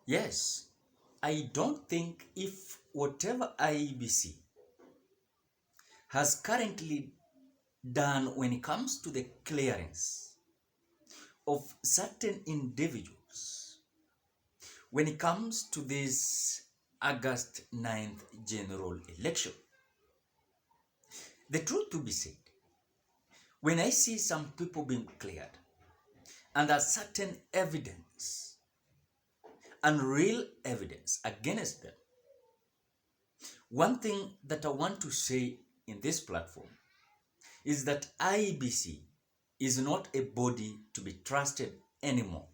Yes, I don't think if whatever IEBC has currently done when it comes to the clearance of certain individuals, when it comes to this August 9th general election, the truth to be said, when I see some people being cleared and there's certain evidence and real evidence against them, one thing that I want to say in this platform is that IEBC is not a body to be trusted anymore.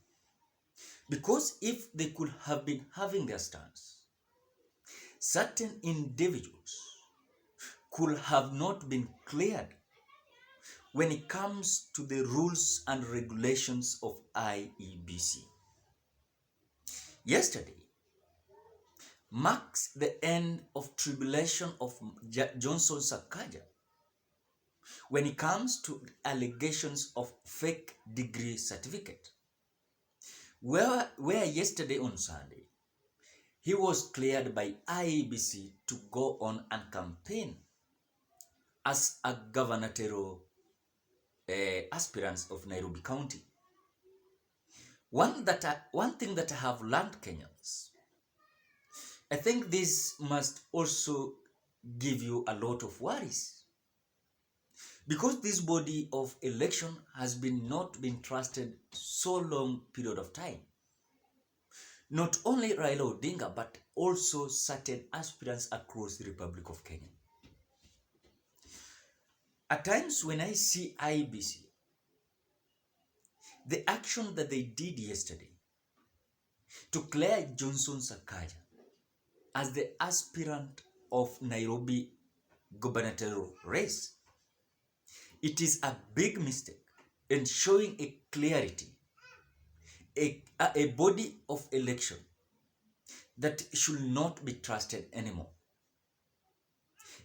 Because if they could have been having their stance, certain individuals could have not been cleared when it comes to the rules and regulations of IEBC. Yesterday marks the end of tribulation of Johnson Sakaja when it comes to allegations of fake degree certificate. Where yesterday on Sunday, he was cleared by IEBC to go on and campaign as a gubernatorial aspirant of Nairobi County. One thing that I have learned, Kenyans, I think this must also give you a lot of worries, because this body of election has not been trusted so long period of time. Not only Raila Odinga, but also certain aspirants across the Republic of Kenya. At times when I see IEBC, the action that they did yesterday to clear Johnson Sakaja as the aspirant of Nairobi gubernatorial race, it is a big mistake in showing a clarity, a body of election that should not be trusted anymore.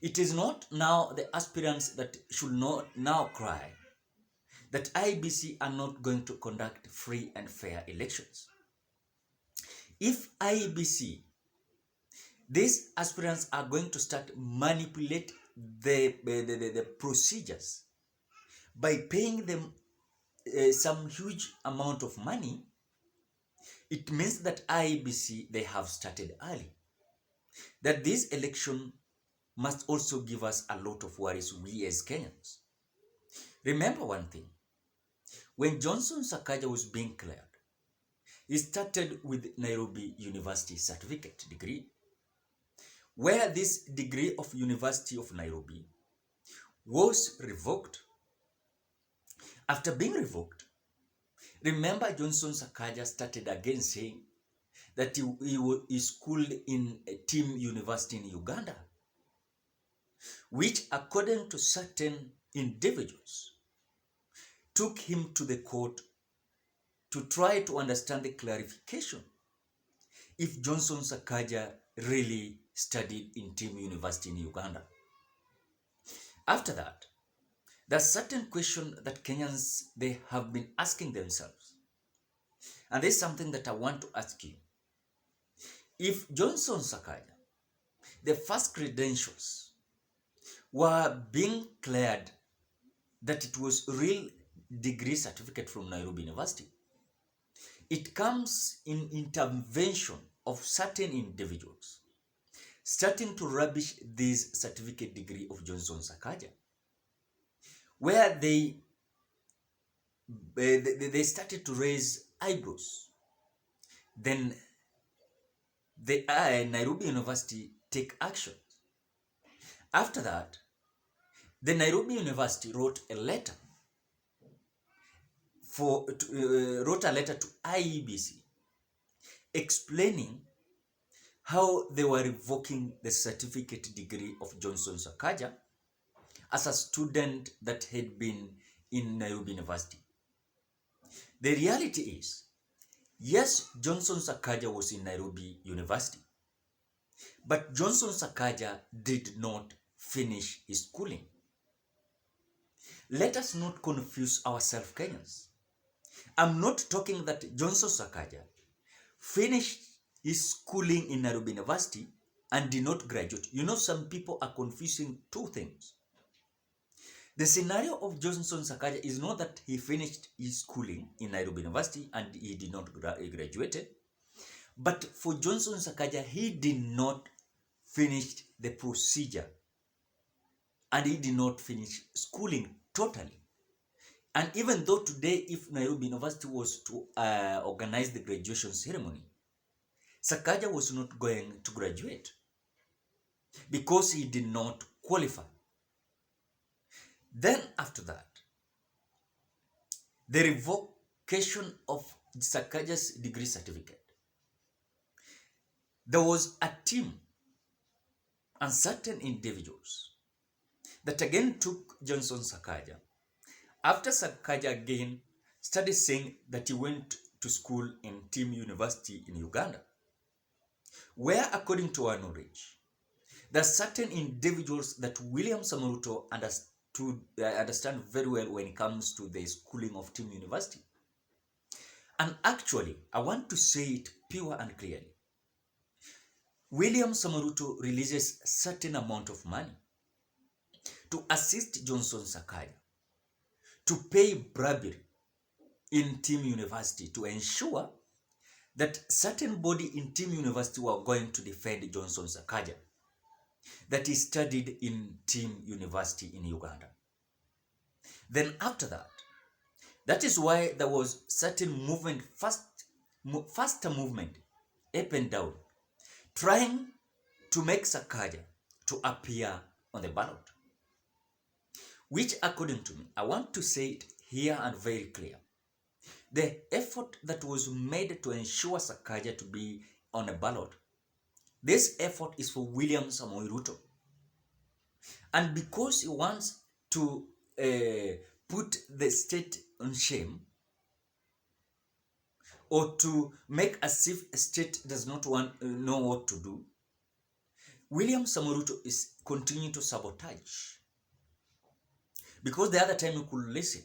It is not now the aspirants that should not now cry that IEBC are not going to conduct free and fair elections. If IEBC, these aspirants are going to start manipulate the procedures by paying them some huge amount of money, it means that IEBC, they have started early. That this election must also give us a lot of worries, we as Kenyans. Remember one thing, when Johnson Sakaja was being cleared, he started with Nairobi University certificate degree, where this degree of University of Nairobi was revoked. After being revoked, remember Johnson Sakaja started again saying that he schooled in a team university in Uganda, which according to certain individuals took him to the court to try to understand the clarification if Johnson Sakaja really studied in team university in Uganda. After that, there's certain question that Kenyans, they have been asking themselves. And there's something that I want to ask you. If Johnson Sakaja, the first credentials were being cleared that it was real degree certificate from Nairobi University, it comes in intervention of certain individuals starting to rubbish this certificate degree of Johnson Sakaja, where they started to raise eyebrows. Then the Nairobi University take action. After that, the Nairobi University wrote a letter to IEBC explaining how they were revoking the certificate degree of Johnson Sakaja as a student that had been in Nairobi University. The reality is, yes, Johnson Sakaja was in Nairobi University, but Johnson Sakaja did not finish his schooling. Let us not confuse ourselves, Kenyans. I'm not talking that Johnson Sakaja finished his schooling in Nairobi University and did not graduate. You know, some people are confusing two things. The scenario of Johnson Sakaja is not that he finished his schooling in Nairobi University and he did not graduate, but for Johnson Sakaja, he did not finish the procedure and he did not finish schooling totally. And even though today, if Nairobi University was to organize the graduation ceremony, Sakaja was not going to graduate because he did not qualify. Then after that, the revocation of Sakaja's degree certificate. There was a team and certain individuals that again took Johnson Sakaja. After Sakaja again started saying that he went to school in Team University in Uganda, where according to our knowledge, there are certain individuals that William Samoruto understand very well when it comes to the schooling of Team University. And actually, I want to say it pure and clearly. William Samoruto releases a certain amount of money to assist Johnson Sakaja to pay bribery in Team University to ensure that certain body in Team University were going to defend Johnson Sakaja, that he studied in Team University in Uganda. Then after that, that is why there was certain movement, faster movement, up and down, trying to make Sakaja to appear on the ballot. Which, according to me, I want to say it here and very clear. The effort that was made to ensure Sakaja to be on a ballot, this effort is for William Samoei Ruto. And because he wants to put the state on shame, or to make as if a state does not know what to do, William Samoei Ruto is continuing to sabotage. Because the other time you could listen,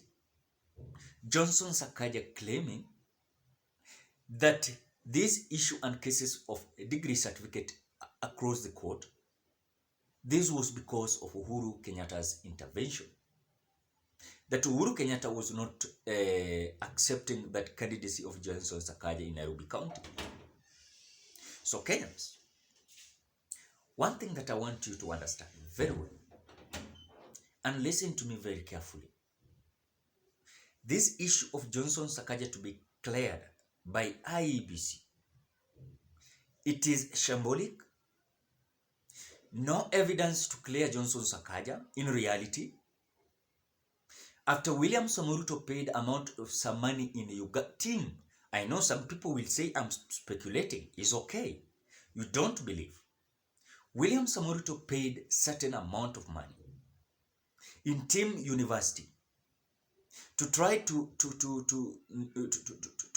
Johnson Sakaja claiming that this issue and cases of a degree certificate across the court, this was because of Uhuru Kenyatta's intervention. That Uhuru Kenyatta was not accepting that candidacy of Johnson Sakaja in Nairobi County. So Kenyans, one thing that I want you to understand very well, and listen to me very carefully. This issue of Johnson Sakaja to be cleared by IEBC, it is shambolic. No evidence to clear Johnson Sakaja in reality. After William Samoei Ruto paid amount of some money in the Uganda team, I know some people will say I'm speculating. It's okay. You don't believe. William Samoei Ruto paid certain amount of money in Team University to try to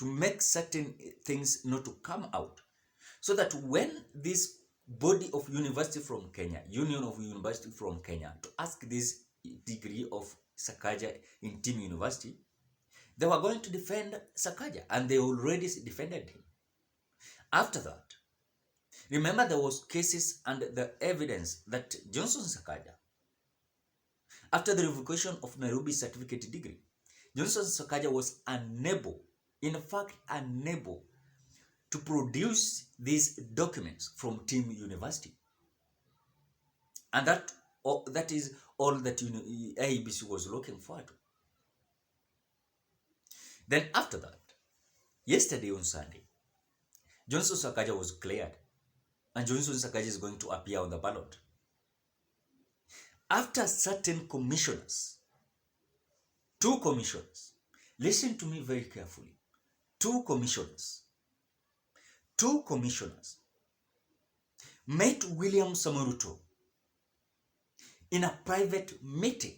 make certain things not to come out, so that when this body of university from Kenya, Union of University from Kenya, to ask this degree of Sakaja in Team University, they were going to defend Sakaja, and they already defended him. After that, remember there was cases and the evidence that Johnson Sakaja, after the revocation of Nairobi certificate degree, Johnson Sakaja was unable, in fact unable, to produce these documents from Team University. And that is all that IEBC was looking forward to. Then after that, yesterday on Sunday, Johnson Sakaja was cleared, and Johnson Sakaja is going to appear on the ballot. After certain commissioners, two commissioners, listen to me very carefully, two commissioners met William Samoei Ruto in a private meeting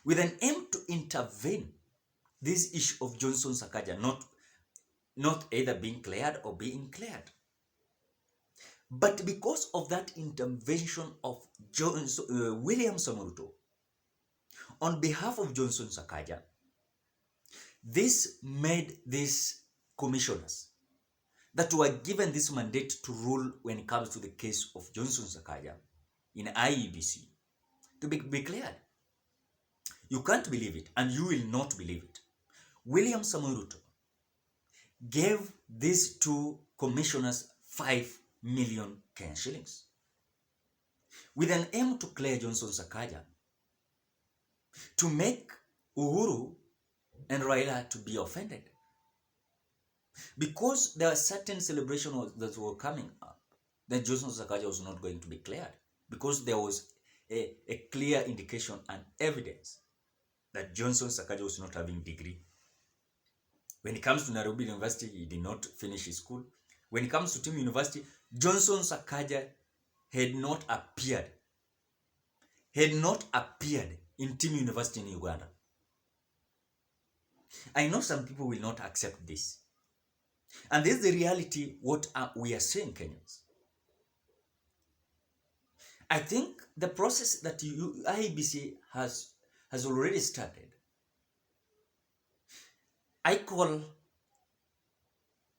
with an aim to intervene this issue of Johnson Sakaja not either being cleared or being cleared. But because of that intervention of William Samoei Ruto on behalf of Johnson Sakaja, this made these commissioners that were given this mandate to rule when it comes to the case of Johnson Sakaja in IEBC to be cleared. You can't believe it, and you will not believe it. William Samoei Ruto gave these two commissioners 5 million Kenyan shillings with an aim to clear Johnson Sakaja, to make Uhuru and Raila to be offended. Because there were certain celebrations that were coming up, that Johnson Sakaja was not going to be cleared, because there was a clear indication and evidence that Johnson Sakaja was not having degree. When it comes to Nairobi University, he did not finish his school. When it comes to Tim University, Johnson Sakaja had not appeared in Tim University in Uganda. I know some people will not accept this. And this is the reality, what we are saying, Kenyans. I think the process that IEBC has already started. I call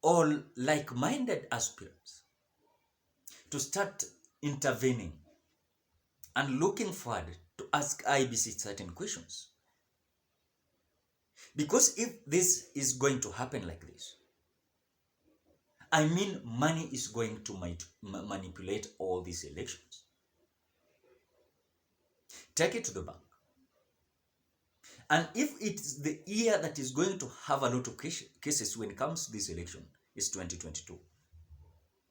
all like-minded aspirants to start intervening and looking forward to ask IEBC certain questions. Because if this is going to happen like this, I mean money is going to manipulate all these elections. Take it to the bank. And if it's the year that is going to have a lot of cases when it comes to this election, is 2022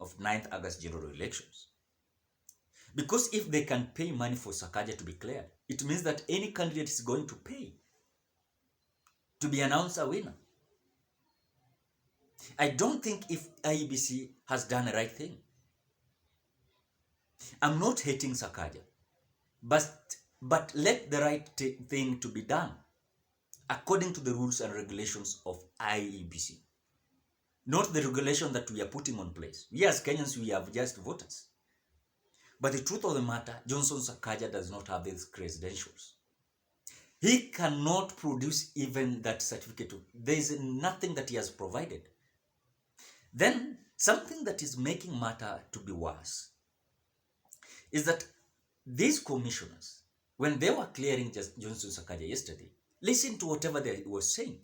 of 9th August general elections. Because if they can pay money for Sakaja to be cleared, it means that any candidate is going to pay to be announced a winner. I don't think if IEBC has done the right thing. I'm not hating Sakaja, but let the right thing to be done according to the rules and regulations of IEBC. Not the regulation that we are putting on place. We as Kenyans, we have just voters. But the truth of the matter, Johnson Sakaja does not have these credentials. He cannot produce even that certificate. There is nothing that he has provided. Then, something that is making matter to be worse is that these commissioners, when they were clearing Johnson Sakaja yesterday, listen to whatever they were saying.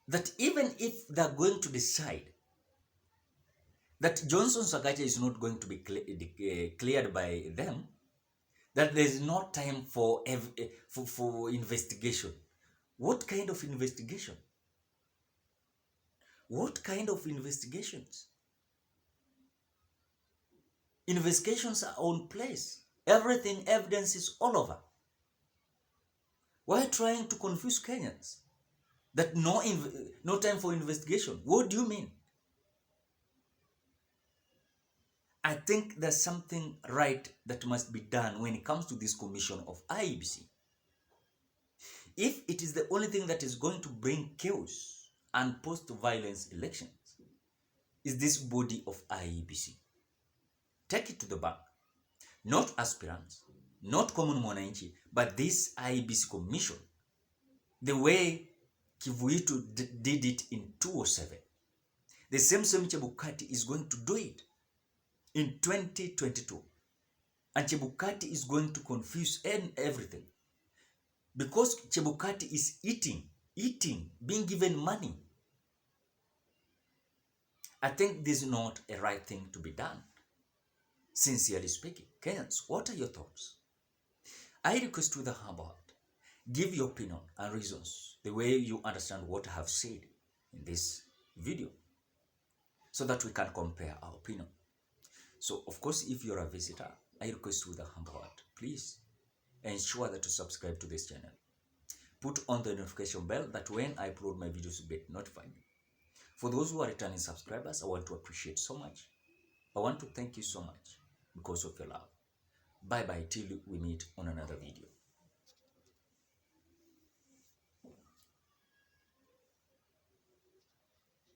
That even if they're going to decide that Johnson Sakaja is not going to be cleared by them, that there is no time for investigation. What kind of investigation? What kind of investigations? Investigations are on place. Everything, evidence is all over. Why trying to confuse Kenyans? That no time for investigation. What do you mean? I think there's something right that must be done when it comes to this commission of IEBC. If it is the only thing that is going to bring chaos and post-violence elections, is this body of IEBC. Take it to the bank. Not aspirants, not common mwananchi, but this IEBC commission, the way Kivuitu did it in 2007, the same Chebukati is going to do it in 2022. And Chebukati is going to confuse everything. Because Chebukati is eating, being given money. I think this is not a right thing to be done. Sincerely speaking. Kenyans, what are your thoughts? I request with a humble heart, give your opinion and reasons, the way you understand what I have said in this video, so that we can compare our opinion. So, of course, if you're a visitor, I request with a humble heart, please ensure that you subscribe to this channel. Put on the notification bell that when I upload my videos, you get notified. For those who are returning subscribers, I want to appreciate so much. I want to thank you so much because of your love. Bye-bye till we meet on another video.